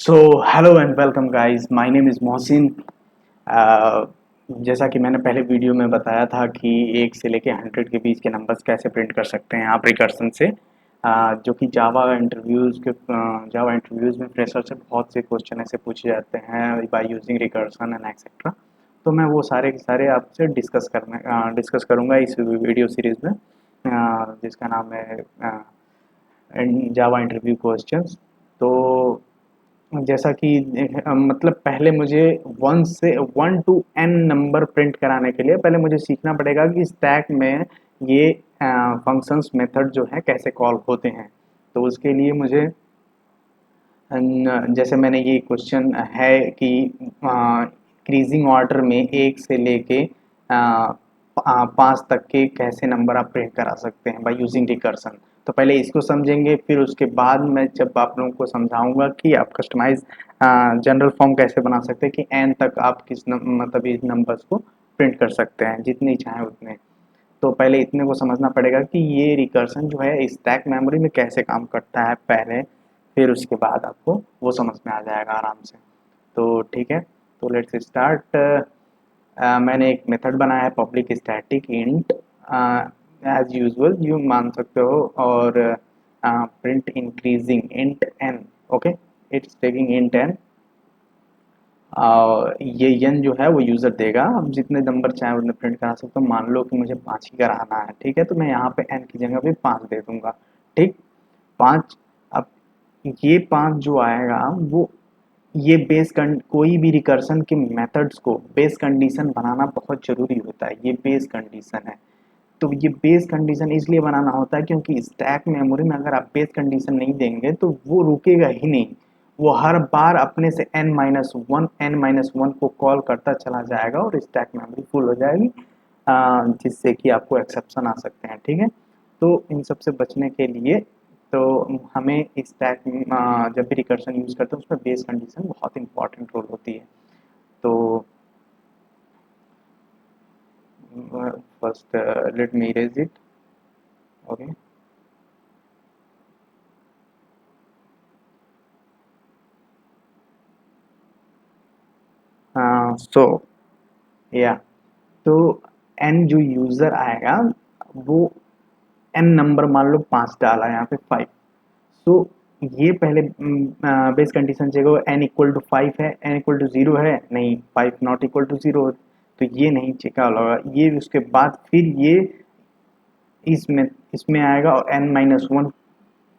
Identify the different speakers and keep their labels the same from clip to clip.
Speaker 1: So hello and welcome guys, my name is Mohsin. जैसा कि मैंने पहले वीडियो में बताया था कि 1 से लेके 100 के बीच के नंबर्स कैसे प्रिंट कर सकते हैं आप रिकर्सन से, जो कि जावा इंटरव्यूज़ में फ्रेशर से बहुत से क्वेश्चन ऐसे पूछे जाते हैं by using recursion and etcetera. तो मैं वो सारे के सारे आपसे डिस्कस करूँगा इस वीडियो सीरीज़ में, जिसका नाम है जावा इंटरव्यू क्वेश्चंस। तो जैसा कि मतलब पहले मुझे 1 टू n नंबर प्रिंट कराने के लिए पहले मुझे सीखना पड़ेगा कि स्टैक में ये फंक्शंस मेथड जो है कैसे कॉल होते हैं। तो उसके लिए मुझे जैसे मैंने ये क्वेश्चन है कि इंक्रीजिंग ऑर्डर में 1 से लेके 5 तक के कैसे नंबर आप प्रिंट करा सकते हैं बाय यूजिंग रिकर्सन। तो पहले इसको समझेंगे, फिर उसके बाद मैं जब आप लोगों को समझाऊंगा कि आप कस्टमाइज जनरल फॉर्म कैसे बना सकते हैं कि एन तक आप मतलब इस नंबर्स को प्रिंट कर सकते हैं जितनी चाहें उतने। तो पहले इतने को समझना पड़ेगा कि ये रिकर्सन जो है स्टैक मेमोरी में कैसे काम करता है पहले, फिर उसके बाद आपको वो समझ में आ जाएगा आराम से। तो ठीक है, तो लेट्स स्टार्ट। मैंने एक मेथड बनाया है public static int, as usual you मान सकते हो, और print increasing int n. Okay, it's taking int n. ये यन जो है वो यूज़र देगा, अब जितने नंबर चाहे उतने प्रिंट करा सकते हो। मान लो कि मुझे 5 ही कराना है, ठीक है, तो मैं यहाँ पे एन की जगह पे 5 दे दूंगा। ठीक, 5। अब ये 5 जो आएगा वो ये कोई भी रिकर्सन के मेथड्स को बेस कंडीशन बनाना बहुत ज़रूरी होता है। ये बेस कंडीशन है, तो ये बेस कंडीशन इसलिए बनाना होता है क्योंकि स्टैक मेमोरी में अगर आप बेस कंडीशन नहीं देंगे तो वो रुकेगा ही नहीं। वो हर बार अपने से n-1 को कॉल करता चला जाएगा और स्टैक मेमोरी फुल हो जाएगी, जिससे कि आपको एक्सेप्शन आ सकते हैं। ठीक है, तो इन सब से बचने के लिए तो हमें स्टैक जब भी रिकर्सन यूज़ करते हैं उसमें बेस कंडीशन बहुत इंपॉर्टेंट रोल होती है। तो first let me erase it. Okay, so या तो एन जो यूज़र आएगा वो एन नंबर मान लो 5 डाला, यहाँ पे 5। सो ये पहले बेस कंडीशन चेक होगा, एन इक्वल टू 5 है, एन इक्वल टू 0 है, नहीं 5 नॉट इक्वल टू 0, तो ये नहीं चेक होगा। ये उसके बाद फिर ये इसमें इसमें आएगा और n-1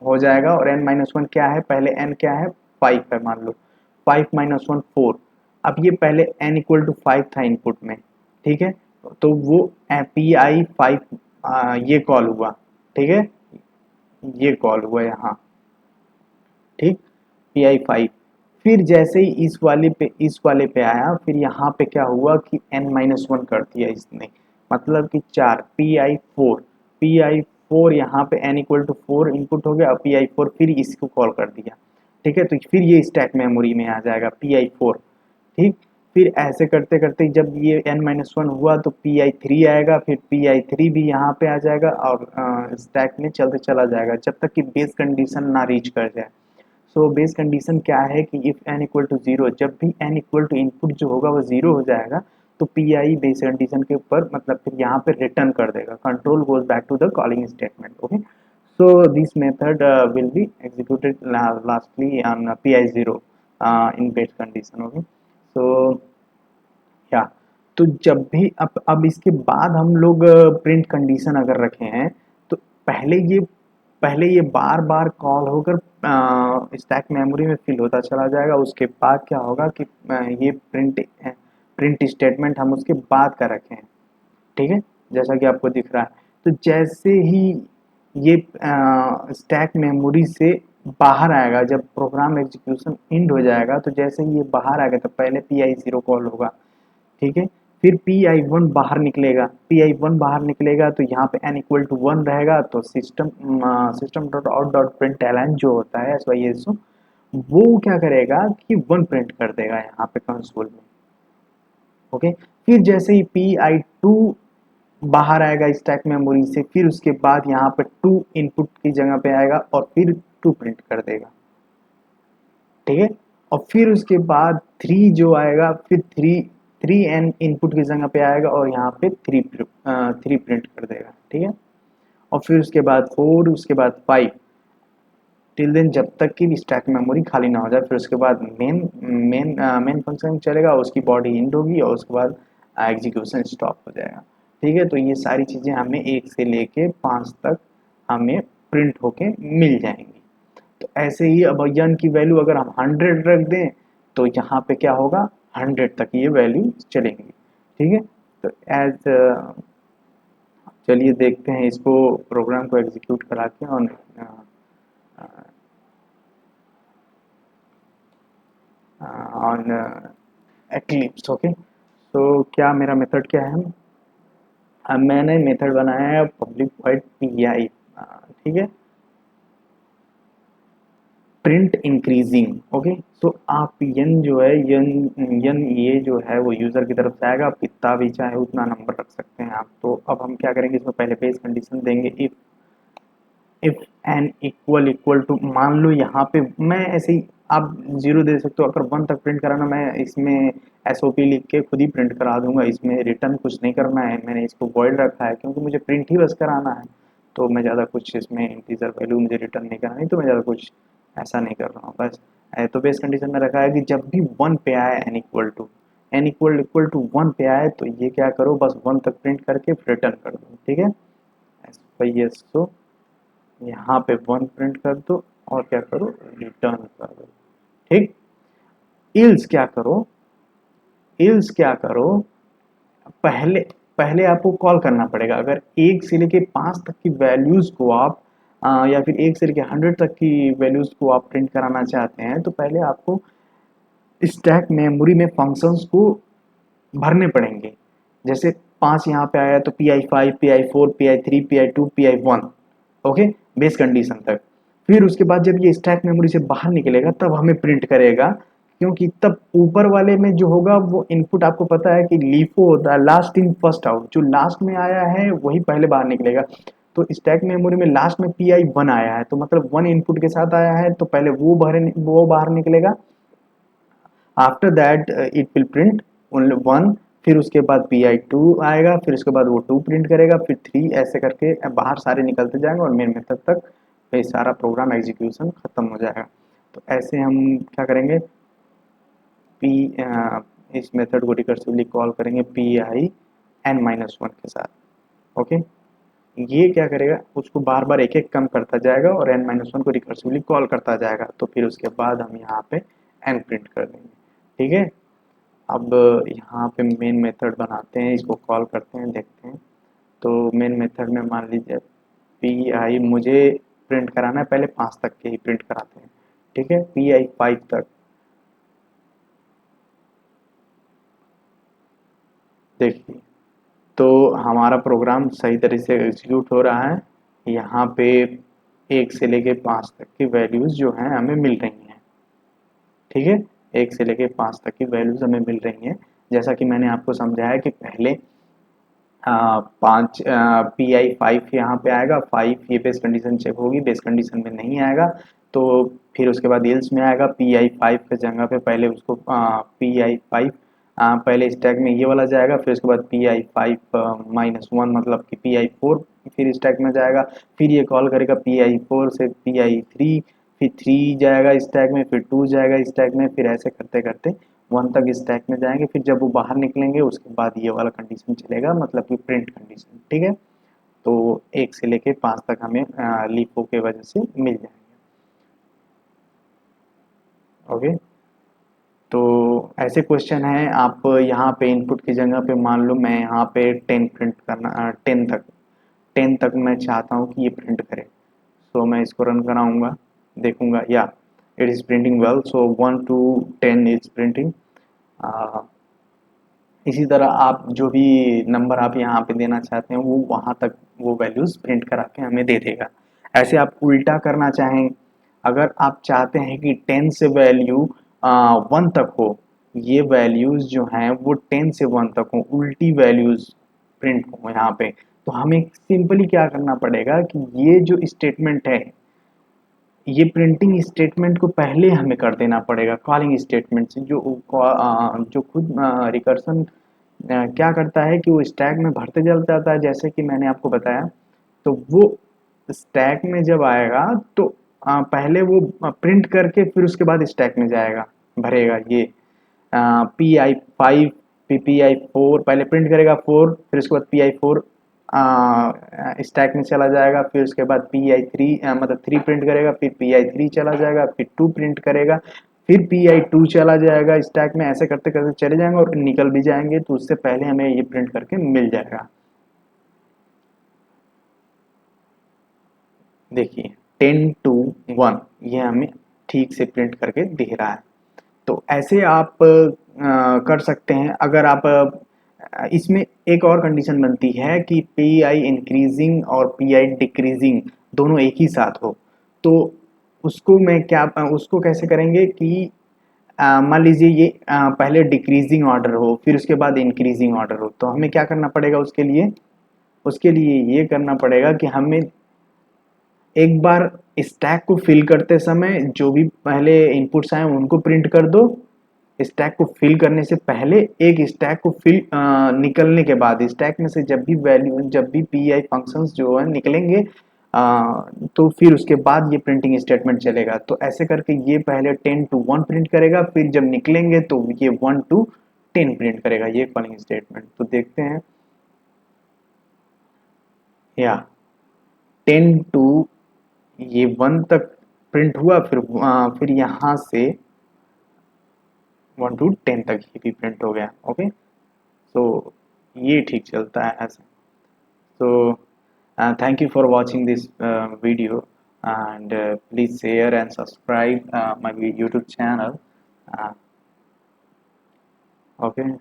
Speaker 1: हो जाएगा। और n-1 क्या है, पहले n क्या है, 5 है मान लो, 5-1 4। अब ये पहले n इक्वल टू 5 था इनपुट में, ठीक है, तो वो पी आई 5 ये कॉल हुआ। ठीक है, ये कॉल हुआ यहाँ। ठीक, पी आई 5। फिर जैसे ही इस वाले पे आया, फिर यहाँ पे क्या हुआ कि n-1 कर दिया इसने, मतलब कि 4 पी आई 4 यहाँ पे n इक्वल टू 4 इनपुट हो गया, पी आई 4 फिर इसको कॉल कर दिया। ठीक है, तो फिर ये स्टैक मेमोरी में आ जाएगा पी आई 4। ठीक, फिर ऐसे करते करते जब ये n-1 हुआ तो पी आई 3 आएगा, फिर पी आई 3 भी यहाँ पे आ जाएगा और स्टैक में चलते चला जाएगा जब तक कि बेस कंडीशन ना रीच कर जाए। सो बेस कंडीशन क्या है कि इफ n इक्वल टू 0, जब भी n इक्वल टू इनपुट जो होगा वो 0 हो जाएगा तो पी आई बेस कंडीशन के ऊपर मतलब फिर यहाँ पे रिटर्न कर देगा, control goes back to the calling statement. Okay, so this method will be executed lastly on pi 0 in base condition. Okay, so या तो जब भी अब इसके बाद हम लोग प्रिंट कंडीशन अगर रखे हैं तो पहले ये पहले ये बार बार कॉल होकर स्टैक मेमोरी में फिल होता चला जाएगा। उसके बाद क्या होगा कि ये प्रिंट स्टेटमेंट हम उसके बाद का रखें। ठीक है, जैसा कि आपको दिख रहा है, तो जैसे ही ये स्टैक मेमोरी से बाहर आएगा, जब प्रोग्राम एग्जीक्यूशन एंड हो जाएगा तो जैसे ही ये बाहर आएगा तो पहले पी आई 0 कॉल होगा। ठीक है, फिर पी आई 1 बाहर निकलेगा, पी आई 1 बाहर निकलेगा तो यहाँ पे n इक्वल टू 1 रहेगा, तो system dot out dot print ln जो होता है SYS, वो क्या करेगा कि 1 प्रिंट कर देगा यहाँ पे कंसोल में। ओके, फिर जैसे ही पी आई 2 बाहर आएगा स्टैक मेमोरी से, फिर उसके बाद यहाँ पे 2 इनपुट की जगह पे आएगा और फिर 2 प्रिंट कर देगा। ठीक है, और फिर उसके बाद 3 जो आएगा, फिर 3 इनपुट की जगह पे आएगा और यहाँ पे 3 प्रिंट कर देगा, ठीक है। और फिर उसके बाद 4, उसके बाद 5, टिल देन जब तक कि स्टैक मेमोरी खाली ना हो जाए। फिर उसके बाद मेन फंक्शन चलेगा, उसकी बॉडी इंड होगी और उसके बाद एग्जीक्यूशन स्टॉप हो जाएगा, ठीक है। तो ये सारी चीज़ें हमें 1 से लेके 5 तक हमें प्रिंट होके मिल जाएंगी। तो ऐसे ही अब यन की वैल्यू अगर हम 100 रख दें तो यहाँ पे क्या होगा, 100 तक ये वैल्यू चलेंगी, ठीक है। तो चलिए देखते हैं इसको, प्रोग्राम को एग्जीक्यूट करा के ऑन एक्लिप्स। ओके, तो क्या मेरा मेथड क्या है, मैंने मेथड बनाया है पब्लिक वॉइड पी आई, ठीक है, प्रिंट इंक्रीजिंग। ओके, तो आप यन जो है यन यन ये जो है वो यूज़र की तरफ से आएगा, आप कितना भी चाहे उतना नंबर रख सकते हैं आप। तो अब हम क्या करेंगे, इसमें पहले बेस कंडीशन देंगे, इफ एन इक्वल टू, मान लो यहाँ पे मैं ऐसे ही, आप 0 दे सकते हो। अगर 1 तक प्रिंट कराना, मैं इसमें एसओपी लिख के खुद ही प्रिंट करा दूंगा, इसमें रिटर्न कुछ नहीं करना है। मैंने इसको वॉइड रखा है क्योंकि मुझे प्रिंट ही बस कराना है, तो मैं ज़्यादा कुछ इसमें इंटीजर वैल्यू मुझे रिटर्न नहीं करानी, तो मैं ज़्यादा कुछ ऐसा नहीं कर रहा हूँ बस। तो बेस कंडीशन में रखा है कि जब भी 1 पे आए, एन इक्वल टू 1 पे आए, तो ये क्या करो, बस 1 तक प्रिंट करके रिटर्न कर दो, ठीक है। यस, तो यहाँ पे 1 प्रिंट कर दो और क्या करो, रिटर्न कर दो, ठीक। इल्स क्या करो, पहले पहले आपको कॉल करना पड़ेगा। अगर 1 से लेके 5 तक की वैल्यूज को आप या फिर 1 से लेके 100 तक की वैल्यूज को आप प्रिंट कराना चाहते हैं, तो पहले आपको स्टैक मेमोरी में फंक्शंस को भरने पड़ेंगे। जैसे 5 यहाँ पे आया तो PI5, PI4, PI3, PI2, PI1, okay, base condition तक। फिर उसके बाद जब ये स्टैक मेमोरी से बाहर निकलेगा तब हमें प्रिंट करेगा, क्योंकि तब ऊपर वाले में जो होगा वो इनपुट, आपको पता है कि लीफो होता है, लास्ट इन फर्स्ट आउट, जो लास्ट में आया है वही पहले बाहर निकलेगा। तो स्टैक मेमोरी में लास्ट में PI1 आया है, तो मतलब 1 इनपुट के साथ आया है, तो पहले वो बाहर निकलेगा। After that it will print only 1, फिर उसके बाद PI2 आएगा, फिर उसके बाद वो 2 प्रिंट करेगा, फिर 3, ऐसे करके बाहर सारे निकलते जाएंगे और मेन मेथड तक ये सारा प्रोग्राम एग्जीक्यूशन खत्म हो जाएगा। तो ऐसे हम क्या करेंगे, पी इस मेथड को रिकर्सिवली कॉल करेंगे PI n-1 के साथ। ओके, ये क्या करेगा, उसको बार बार एक एक कम करता जाएगा और n-1 को रिकर्सिवली कॉल करता जाएगा। तो फिर उसके बाद हम यहाँ पे n प्रिंट कर देंगे, ठीक है। अब यहाँ पे मेन मेथड बनाते हैं, इसको कॉल करते हैं, देखते हैं। तो मेन मेथड में मान लीजिए PI मुझे प्रिंट कराना है, पहले 5 तक के ही प्रिंट कराते हैं, ठीक है, PI5 तक। देखिए, तो हमारा प्रोग्राम सही तरीके से एग्जीक्यूट हो रहा है। यहाँ पे 1 से लेके 5 तक की वैल्यूज़ जो हैं हमें मिल रही हैं, ठीक है। 1 से लेके 5 तक की वैल्यूज़ हमें मिल रही हैं। जैसा कि मैंने आपको समझाया कि पहले 5 PI5 यहाँ पे आएगा, 5 ये बेस कंडीशन चेक होगी, बेस कंडीशन में नहीं आएगा तो फिर उसके बाद एल्स में आएगा। PI5 के जगह पे पहले उसको PI5 पहले स्टैक में ये वाला जाएगा, फिर उसके बाद PI5-1 मतलब कि PI4 फिर स्टैक में जाएगा, फिर ये कॉल करेगा PI4 से PI3, फिर 3 जाएगा स्टैक में, फिर 2 जाएगा स्टैक में, फिर ऐसे करते करते 1 तक स्टैक में जाएंगे। फिर जब वो बाहर निकलेंगे उसके बाद ये वाला कंडीशन चलेगा, मतलब कि प्रिंट कंडीशन, ठीक है। तो 1 से लेके 5 तक हमें लीफो के वजह से मिल जाएंगे, ओके। तो ऐसे क्वेश्चन है, आप यहाँ पे इनपुट की जगह पे मान लो मैं यहाँ पे 10 प्रिंट करना, 10 तक मैं चाहता हूँ कि ये प्रिंट करे। सो मैं इसको रन कराऊंगा, देखूंगा या it is printing well, so 1 to 10 is printing. इसी तरह आप जो भी नंबर आप यहाँ पे देना चाहते हैं वो वहाँ तक वो वैल्यूज़ प्रिंट करा के हमें दे देगा। ऐसे आप उल्टा करना चाहें, अगर आप चाहते हैं कि 10 से वैल्यू 1 तक हो, ये वैल्यूज़ जो हैं वो 10 से 1 तक हो, उल्टी वैल्यूज़ प्रिंट हो यहाँ पे, तो हमें सिंपली क्या करना पड़ेगा कि ये जो स्टेटमेंट है ये प्रिंटिंग स्टेटमेंट को पहले हमें कर देना पड़ेगा कॉलिंग स्टेटमेंट से। जो खुद रिकर्सन क्या करता है कि वो स्टैक में भरते चल जाता है, जैसे कि मैंने आपको बताया। तो वो स्टैक में जब आएगा तो पहले वो प्रिंट करके फिर उसके बाद स्टैक में जाएगा, भरेगा ये Pi5 Pi4 पहले प्रिंट करेगा 4, फिर उसके बाद Pi4 स्टैक में चला जाएगा, फिर उसके बाद Pi3 मतलब 3 प्रिंट करेगा, फिर Pi3 चला जाएगा, फिर 2 प्रिंट करेगा, फिर Pi2 चला जाएगा स्टैक में। ऐसे करते करते चले जाएंगे और निकल भी जाएंगे, तो उससे पहले हमें ये प्रिंट करके मिल जाएगा। देखिए 10 to 1 ये हमें ठीक से प्रिंट करके दिख रहा है। तो ऐसे आप कर सकते हैं। अगर आप इसमें एक और कंडीशन बनती है कि पी आई इंक्रीजिंग और पी आई डिक्रीजिंग दोनों एक ही साथ हो। तो उसको कैसे करेंगे कि मान लीजिए ये पहले डिक्रीजिंग ऑर्डर हो, फिर उसके बाद इंक्रीजिंग ऑर्डर हो, तो हमें क्या करना पड़ेगा उसके लिए ये करना पड़ेगा कि हमें एक बार स्टैक को फिल करते समय जो भी पहले इनपुट्स आए उनको प्रिंट कर दो। स्टैक को फिल करने से पहले एक स्टैक को फिल निकलने के बाद स्टैक में से जब भी पी आई फंक्शंस जो है निकलेंगे तो फिर उसके बाद ये प्रिंटिंग स्टेटमेंट चलेगा। तो ऐसे करके ये पहले 10 to 1 प्रिंट करेगा, फिर जब निकलेंगे तो ये 1 to 10 प्रिंट करेगा, ये कॉलिंग स्टेटमेंट। तो देखते हैं या 10 टू ये 1 तक प्रिंट हुआ, फिर यहाँ से 1 to 10 तक ये भी प्रिंट हो गया। ओके, सो ये ठीक चलता है ऐसे। So thank you for watching this video and please share and subscribe my YouTube channel. Okay.